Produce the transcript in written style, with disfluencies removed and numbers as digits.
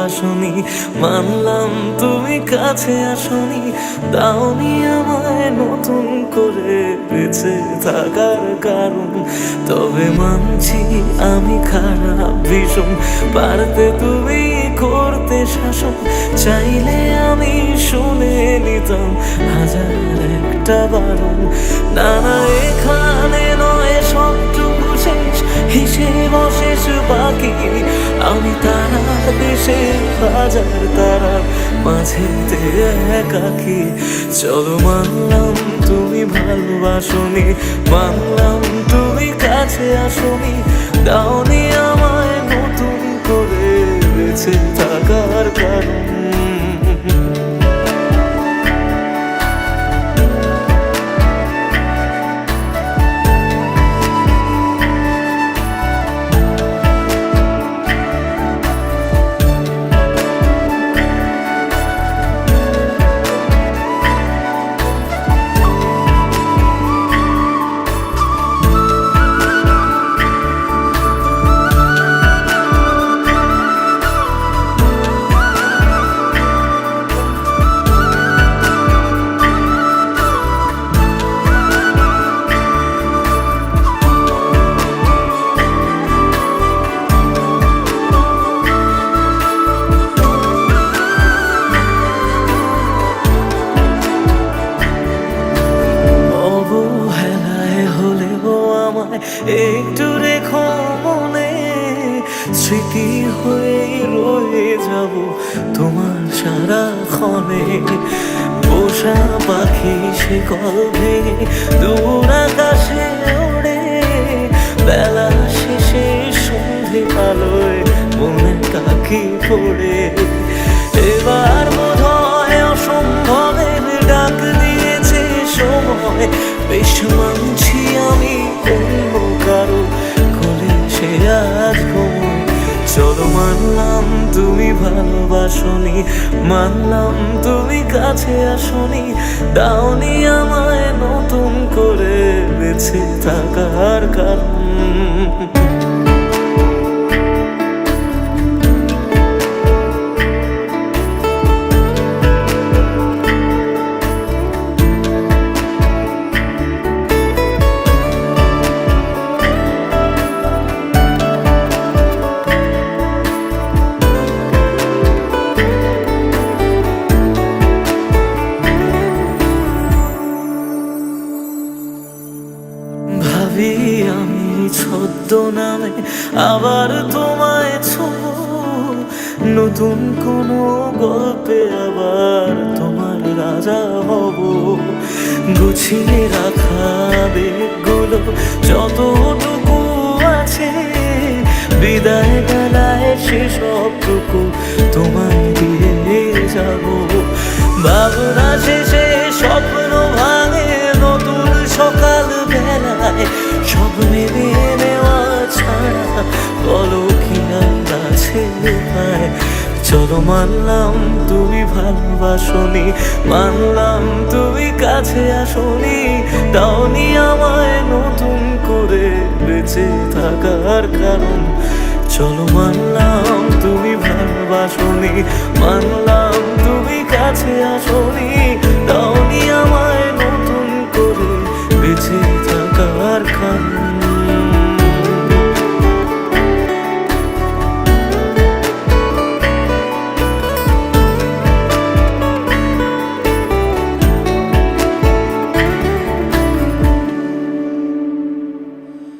ভালোবাসনি, মানলাম তুমি কাছে আসনি, দাওনি আমায় নতুন করে বেঁচে থাকার কারণ। তবে মানছি আমি খারাপ ভীষণ, পারতে তুমি করতে শাসন, চাইলে আমি শুনে নিতাম হাজার একটা বারণ। না না এখানে নয় সবটুকু শেষ, হিসেব শেষ বাকি, আমি তারা দেশে হাজার তারার মাঝেতে একাকি। চলো মানলাম তুমি ভালোবাসনি, মানলাম তুমি কাছে আসনি, দাওনি আমায় নতুন করে বেঁচে থাকার কারণ। একটু রেখো মনে, স্মৃতি হয়ে রয়ে যাব তোমার সারাক্ষণে। পোষা পাখি সে কল ভেঙে দূর আকাশে ওড়ে, বেলা শেষে সন্ধে আলোয় মনে কাকি পড়ে। এবার বোধ হয় অসম্ভবের ডাক দিয়েছে সময়, বেশ মানছি আমি অন্য কারো কোলে সে আজ ঘুমোয়। চলো মানলাম তুমি ভালোবাসনি, মানলাম তুমি কাছে আসনি, দাওনি আমায় নতুন করে বেঁচে থাকার কারণ। ভাবি আমি ছদ্মনামে আবার তোমায় ছোঁব, নতুন কোনো গল্পে আবার তোমার রাজা হব। গুছিয়ে রাখা বেগগুলো যতটুকু আছে, বিদায় বেলায় সেসবটুকু তোমায় দিয়ে যাব। ভাবনা শেষে স্বপ্ন ভাঙে নতুন সকাল বেলায়, সব মেনে নেওয়া ছাড়া বলো কি আছে উপায়। চলো মানলাম তুমি ভালোবাসনি, মানলাম তুমি কাছে আসনি, দাওনি আমায় নতুন করে বেঁচে থাকার কারণ। চলো মানলাম তুমি ভালোবাসনি, মানলাম তুমি কাছে আসনি, দাওনি আমায়